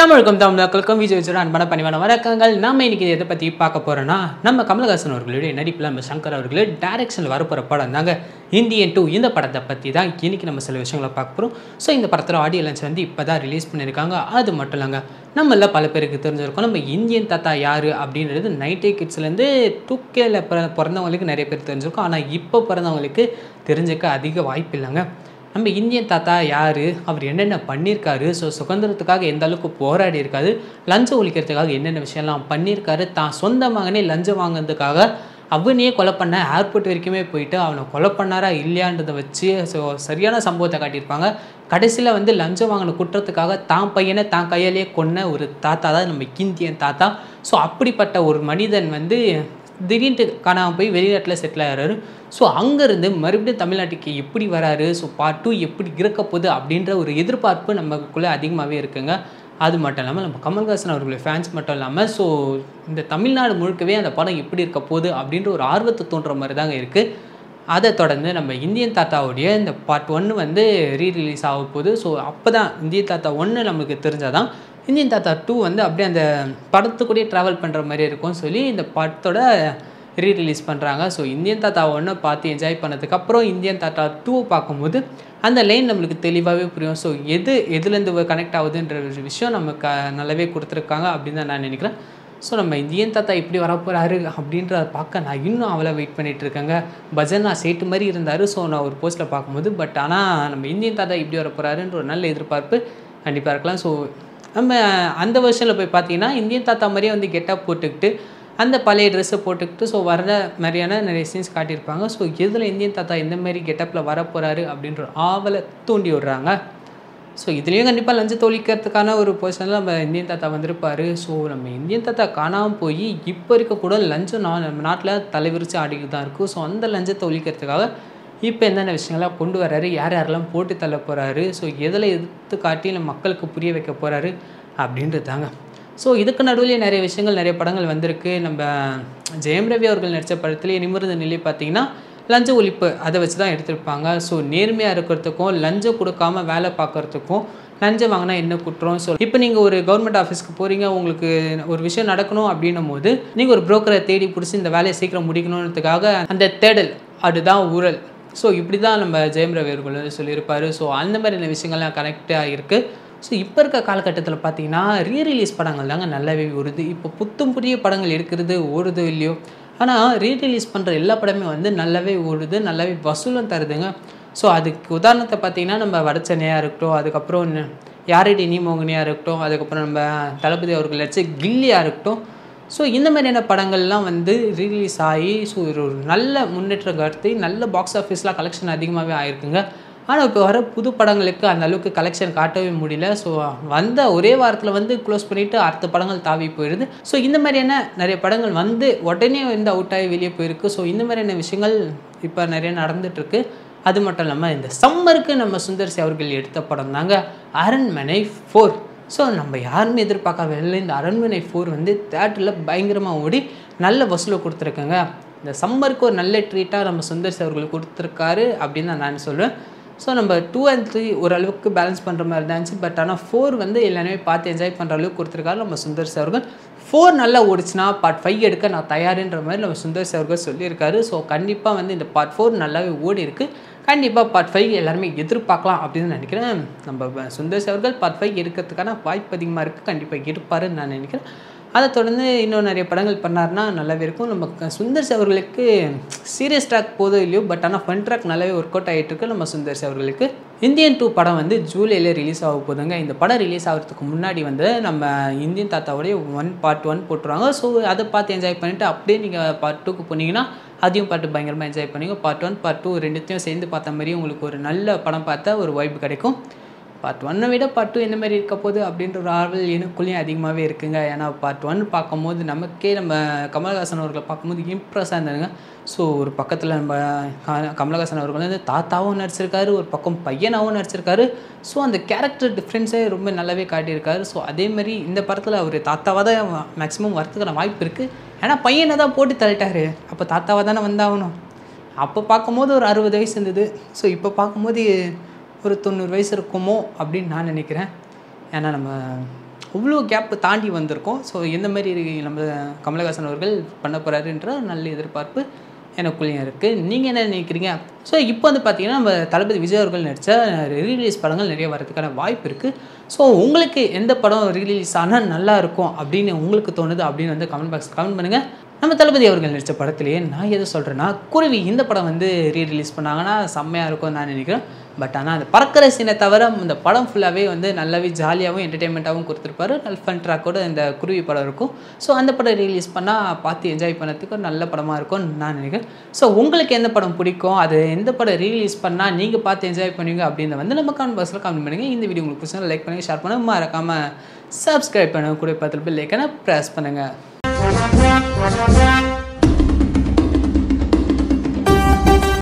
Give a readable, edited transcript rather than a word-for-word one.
தமிழுக்கும் தமிழர்களுக்கும் விஜய் விஜயோட அன்பான பணிவான வணக்கங்கள். நம்ம இன்னைக்கு எதை பற்றி பார்க்க போகிறோன்னா, நம்ம கமலஹாசன் அவர்களுடைய நடிப்பில் நம்ம சங்கர் அவர்களுடைய டைரக்ஷனில் வரப்போகிற படம் தாங்க இந்தியன் 2. இந்த படத்தை பற்றி தான் இன்றைக்கி நம்ம சில விஷயங்களை பார்க்க போகிறோம். ஸோ இந்த படத்தில் ஆடியோ லான்ச் வந்து இப்போ தான் ரிலீஸ் பண்ணியிருக்காங்க. அது மட்டும் இல்லைங்க, நம்மள பல பேருக்கு தெரிஞ்சிருக்கோம் நம்ம இந்தியன் தாத்தா யார் அப்படின்றது 90 கிட்ஸ்லேருந்து 2Kல பிறந்தவங்களுக்கு நிறைய பேர் தெரிஞ்சிருக்கும். ஆனால் இப்போ பிறந்தவங்களுக்கு தெரிஞ்சுக்க அதிக வாய்ப்பு இல்லைங்க. நம்ம இந்தியன் தாத்தா யார், அவர் என்னென்ன பண்ணியிருக்காரு, ஸோ சுதந்திரத்துக்காக எந்த அளவுக்கு போராடி இருக்காரு, லஞ்சம் ஒழிக்கிறதுக்காக என்னென்ன விஷயம்லாம் பண்ணியிருக்காரு, தான் சொந்த மகனே லஞ்சம் வாங்கினதுக்காக அவனையே கொலை பண்ண ஏர்போர்ட் வரைக்குமே போயிட்டு அவனை கொலை பண்ணாரா இல்லையான்றதை வச்சு ஸோ சரியான சம்பவத்தை காட்டியிருப்பாங்க. கடைசியில் வந்து லஞ்சம் வாங்கின குற்றத்துக்காக தான் பையனை தான் கையாலேயே கொன்ன ஒரு தாத்தா தான் நம்ம இந்தியன் தாத்தா. ஸோ அப்படிப்பட்ட ஒரு மனிதன் வந்து திடீர்னு காணாமல் போய் வெளிநாட்டில் செட்டில் ஆகிறாரு. ஸோ அங்கேருந்து மறுபடியும் தமிழ்நாட்டுக்கு எப்படி வராரு, ஸோ பார்ட் 2 எப்படி இருக்க போகுது அப்படின்ற ஒரு எதிர்பார்ப்பு நமக்குள்ளே அதிகமாகவே இருக்குங்க. அது மட்டும் இல்லாமல் நம்ம கமல்ஹாசன் அவர்களுடைய ஃபேன்ஸ் மட்டும் இல்லாமல் ஸோ இந்த தமிழ்நாடு முழுக்கவே அந்த படம் எப்படி இருக்க போகுது அப்படின்ற ஒரு ஆர்வத்தை தோன்ற மாதிரி தாங்க இருக்குது. அதை தொடர்ந்து நம்ம இந்தியன் தாத்தாவுடைய இந்த பார்ட் 1 வந்து ரீரிலீஸ் ஆக போகுது. ஸோ அப்போ தான் இந்தியன் தாத்தா 1 நம்மளுக்கு தெரிஞ்சாதான் இந்தியன் தாத்தா 2 வந்து அப்படியே அந்த படத்துக்கூடயே ட்ராவல் பண்ணுற மாதிரி இருக்கும்னு சொல்லி இந்த படத்தோட ரீரிலீஸ் பண்ணுறாங்க. ஸோ இந்தியன் தாத்தா 1 பார்த்து என்ஜாய் பண்ணதுக்கப்புறம் இந்தியன் தாத்தா 2 பார்க்கும்போது அந்த லைன் நம்மளுக்கு தெளிவாகவே புரியும். ஸோ எதுலேருந்து கனெக்ட் ஆகுதுன்ற ஒரு விஷயம் நமக்கு நல்லாவே கொடுத்துருக்காங்க அப்படின்னு தான் நான் நினைக்கிறேன். ஸோ நம்ம இந்தியன் தாத்தா எப்படி வரப்போகிறாரு அப்படின்றத பார்க்க நான் இன்னும் அவ்வளோ வெயிட் பண்ணிகிட்டு இருக்கேங்க. பஜனா சேட்டு மாதிரி இருந்தார் ஸோ நான் ஒரு போஸ்ட்டில் பார்க்கும்போது. பட் ஆனால் நம்ம இந்தியன் தாத்தா இப்படி வரப்போகிறாருன்ற ஒரு நல்ல எதிர்பார்ப்பு கண்டிப்பாக இருக்கலாம். ஸோ நம்ம அந்த வருஷனில் போய் பார்த்தீங்கன்னா இந்தியன் தாத்தா மாதிரியே வந்து கெட்டப் போட்டுக்கிட்டு அந்த பழைய ட்ரெஸ்ஸை போட்டுக்கிட்டு ஸோ வர்ற மாதிரியான நிறைய சீன்ஸ் காட்டியிருப்பாங்க. ஸோ இதில் இந்தியன் தாத்தா எந்த மாதிரி கெட்டப்பில் வரப்போகிறாரு அப்படின்ற ஆவலை தூண்டி விடுறாங்க. ஸோ இதுலேயும் கண்டிப்பாக லஞ்சத்தை ஒழிக்கிறதுக்கான ஒரு பொசிஷனில் நம்ம இந்தியன் தாத்தா வந்திருப்பார். ஸோ நம்ம இந்தியன் தாத்தா காணாமல் போய் இப்போ இருக்கக்கூட லஞ்சம் நம்ம நாட்டில் தலைவிரிச்சு ஆடிக்கிட்டு தான் இருக்கும். ஸோ அந்த லஞ்சத்தை ஒழிக்கிறதுக்காக இப்போ என்னென்ன விஷயங்கள்லாம் கொண்டு வர்றாரு, யாரெல்லாம் போட்டு தள்ள போகிறாரு, ஸோ எதில் எதிர்த்து காட்டி நம்ம மக்களுக்கு புரிய வைக்க போகிறாரு அப்படின்றது தாங்க. ஸோ இதுக்கு நடுவில் நிறைய விஷயங்கள் நிறைய படங்கள் வந்திருக்கு. நம்ம ஜெயம் ரவி அவர்கள் நடித்த படத்துலேயே நிமிர்ந்த நிலை பார்த்திங்கன்னா லஞ்ச ஒழிப்பு அதை வச்சு தான் எடுத்திருப்பாங்க. ஸோ நேர்மையாக இருக்கிறதுக்கும் லஞ்சம் கொடுக்காமல் வேலை பார்க்குறதுக்கும் லஞ்சம் வாங்கினா என்ன குற்றம். ஸோ இப்போ நீங்கள் ஒரு கவர்மெண்ட் ஆஃபீஸ்க்கு போகிறீங்க, உங்களுக்கு ஒரு விஷயம் நடக்கணும் அப்படின்னும் போது நீங்கள் ஒரு புரோக்கரை தேடி பிடிச்சி இந்த வேலையை சீக்கிரம் முடிக்கணுன்றதுக்காக அந்த தேடல் அதுதான் ஊழல். ஸோ இப்படி தான் நம்ம ஜெயம் ரவி அவர்கள் சொல்லியிருப்பார். ஸோ அந்த மாதிரியான விஷயங்கள்லாம் கனெக்டாக இருக்குது. ஸோ இப்போ இருக்க காலகட்டத்தில் பார்த்தீங்கன்னா ரீரிலீஸ் படங்கள் தாங்க நல்லாவே வருது. இப்போ புத்தம் புதிய படங்கள் எடுக்கிறது ஓடுதோ இல்லையோ, ஆனால் ரீரிலீஸ் பண்ணுற எல்லா படமே வந்து நல்லாவே ஓடுது, நல்லாவே வசூலும் தருதுங்க. ஸோ அதுக்கு உதாரணத்தை பார்த்தீங்கன்னா நம்ம வடச்சென்னையாக இருக்கட்டும், அதுக்கப்புறம் யாரடி நீ மோகினியாக இருக்கட்டும், அதுக்கப்புறம் நம்ம தளபதி அவர்கள் நடிச்ச கில்லியாக இருக்கட்டும். ஸோ இந்த மாதிரியான படங்கள்லாம் வந்து ரீலீஸ் ஆகி ஸோ ஒரு நல்ல முன்னேற்றம் கருத்து நல்ல பாக்ஸ் ஆஃபீஸ்லாம் கலெக்ஷன் அதிகமாகவே ஆகிருக்குங்க. ஆனால் இப்போ வர புது படங்களுக்கு அந்த அளவுக்கு கலெக்ஷன் காட்டவே முடியல. ஸோ வந்த ஒரே வாரத்தில் வந்து க்ளோஸ் பண்ணிவிட்டு அடுத்த படங்கள் தாவி போயிடுது. ஸோ இந்த மாதிரியான நிறைய படங்கள் வந்து உடனே வந்து அவுட் ஆகி வெளியே போயிருக்கு. ஸோ இந்த மாதிரியான விஷயங்கள் இப்போ நிறைய நடந்துகிட்ருக்கு. அது மட்டும் இல்லாமல் இந்த சம்மருக்கு நம்ம சுந்தர் சி அவர்கள் எடுத்த படம் தாங்க அரண்மனை 4. ஸோ நம்ம யாருமே எதிர்பார்க்கவில்லை. இந்த அரண்மனை 4 வந்து தேட்டரில் பயங்கரமாக ஓடி நல்ல வசூலை கொடுத்துருக்கேங்க. இந்த சம்மருக்கு ஒரு நல்ல ட்ரீட்டாக நம்ம சுந்தர் சி அவர்கள் கொடுத்துருக்காரு அப்படின்னு தான் நான் சொல்லுவேன். ஸோ நம்ம 2 and 3 ஓரளவுக்கு பேலன்ஸ் பண்ணுற மாதிரி தான் இருந்துச்சு. பட் ஆனால் 4 வந்து எல்லாமே பார்த்து என்ஜாய் பண்ணுற அளவுக்கு கொடுத்துருக்காரு நம்ம சுந்தர் சி அவர்கள். 4 நல்லா ஓடிச்சுன்னா பார்ட் 5 எடுக்க நான் தயாருன்ற மாதிரி நம்ம சுந்தர் சி அவர்கள் சொல்லியிருக்காரு. ஸோ கண்டிப்பாக வந்து இந்த பார்ட் 4 நல்லாவே ஓடி இருக்குது. கண்டிப்பாக பார்ட் 5 எல்லாருமே எதிர்பார்க்கலாம் அப்படின்னு நினைக்கிறேன். நம்ம சுந்தர் சி அவர்கள் பார்ட் 5 எடுக்கிறதுக்கான வாய்ப்பு அதிகமாக இருக்குது, கண்டிப்பாக எடுப்பாருன்னு நான் நினைக்கிறேன். அதை தொடர்ந்து இன்னும் நிறைய படங்கள் பண்ணார்னா நல்லாவே இருக்கும். நம்ம சுந்தர் சி அவர்களுக்கு சீரியஸ் ட்ராக் போதோ இல்லையோ, பட் ஆனால் ஃபன் ட்ராக் நல்லாவே ஒர்க் அவுட் ஆகிட்டு இருக்கு நம்ம சுந்தர் சி அவர்களுக்கு. இந்தியன் 2 படம் வந்து ஜூலையில் ரிலீஸ் ஆக போதுங்க. இந்த படம் ரிலீஸ் ஆகிறதுக்கு முன்னாடி வந்து நம்ம இந்தியன் தாத்தாவுடைய பார்ட் 1 போட்டுருவாங்க. ஸோ அதை பார்த்து என்ஜாய் பண்ணிவிட்டு அப்படியே நீங்கள் பார்ட் 2க்கு போனீங்கன்னா அதையும் பார்த்து பயங்கரமாக என்ஜாய் பண்ணிங்க. பார்ட் 1 பார்ட் 2 ரெண்டுத்தையும் சேர்ந்து பார்த்த மாதிரி உங்களுக்கு ஒரு நல்ல படம் பார்த்தா ஒரு வைப் கிடைக்கும். பார்ட் 1 விட பார்ட் 2 எந்த மாதிரி இருக்க போகுது அப்படின்ற ஒரு ஆர்வல் எனக்குள்ளேயும் அதிகமாகவே இருக்குங்க. ஏன்னா பார்ட் 1 பார்க்கும்போது நமக்கே நம்ம கமல்ஹாசன் அவர்களை பார்க்கும்போது இம்ப்ரெஸ்ஸாக இருந்தாங்க. ஸோ ஒரு பக்கத்தில் நம்ம கமல்ஹாசன் அவர்கள் வந்து தாத்தாவும் நடிச்சிருக்காரு, ஒரு பக்கம் பையனாகவும் நடிச்சிருக்காரு. ஸோ அந்த கேரக்டர் டிஃப்ரென்ஸே ரொம்ப நல்லாவே காட்டியிருக்காரு. ஸோ அதேமாதிரி இந்த படத்தில் அவர் தாத்தாவாக தான் மேக்ஸிமம் வரத்துக்கான வாய்ப்பு இருக்குது. ஏன்னா பையனை தான் போட்டு தள்ளிட்டாரு, அப்போ தாத்தாவாக தானே வந்தாகணும். அப்போ பார்க்கும்போது ஒரு 60 வயசு இருந்தது. ஸோ இப்போ பார்க்கும்போது ஒரு 90 வயசு இருக்குமோ அப்படின்னு நான் நினைக்கிறேன். ஏன்னா நம்ம அவ்வளோ கேப் தாண்டி வந்திருக்கோம். ஸோ எந்த மாதிரி நம்ம கமலஹாசன் அவர்கள் பண்ண போகிறாருன்ற நல்ல எதிர்பார்ப்பு எனக்குள்ளேயும் இருக்குது. நீங்கள் என்ன நினைக்கிறீங்க? ஸோ இப்போ வந்து பார்த்தீங்கன்னா நம்ம தளபதி விஜய் அவர்கள் நடித்த ரீரிலீஸ் படங்கள் நிறைய வரதுக்கான வாய்ப்பு இருக்குது. ஸோ உங்களுக்கு எந்த படம் ரீரிலீஸ் ஆனால் நல்லா இருக்கும் அப்படின்னு உங்களுக்கு தோணுது அப்படின்னு வந்து கமெண்ட் பாக்ஸ் கமெண்ட் பண்ணுங்கள். நம்ம தளபதி அவர்கள் நடித்த படத்துலேயே நான் எதை சொல்கிறேன்னா, குருவி இந்த படம் வந்து ரீரிலீஸ் பண்ணாங்கன்னா செம்மையாக இருக்கும்னு நான் நினைக்கிறேன். பட் ஆனால் அந்த பறக்கிற சீனை தவிர இந்த படம் ஃபுல்லாகவே வந்து நல்லாவே ஜாலியாகவும் என்டர்டெயின்மெண்ட்டாகவும் கொடுத்துருப்பாரு. நல்ல ஃபன் ட்ராக்கோட இந்த குருவி படம் இருக்கும். ஸோ அந்த படம் ரிலீஸ் பண்ணால் பார்த்து என்ஜாய் பண்ணதுக்கு ஒரு நல்ல படமாக இருக்கும்னு நான் நினைக்கிறேன். ஸோ உங்களுக்கு எந்த படம் பிடிக்கும், அது எந்த படம் ரீரிலீஸ் பண்ணால் நீங்கள் பார்த்து என்ஜாய் பண்ணுவீங்க அப்படின்னு வந்து நம்ம கமெண்ட் பாக்ஸில் கமெண்ட் பண்ணுங்கள். இந்த வீடியோ உங்களுக்கு பிடிச்சா லைக் பண்ணுங்கள், ஷேர் பண்ணுங்கள், மறக்காமல் சப்ஸ்கிரைப் பண்ணுங்கள், கூட பக்கத்தில் பெல் ஐக்கானை ப்ரெஸ் பண்ணுங்கள்.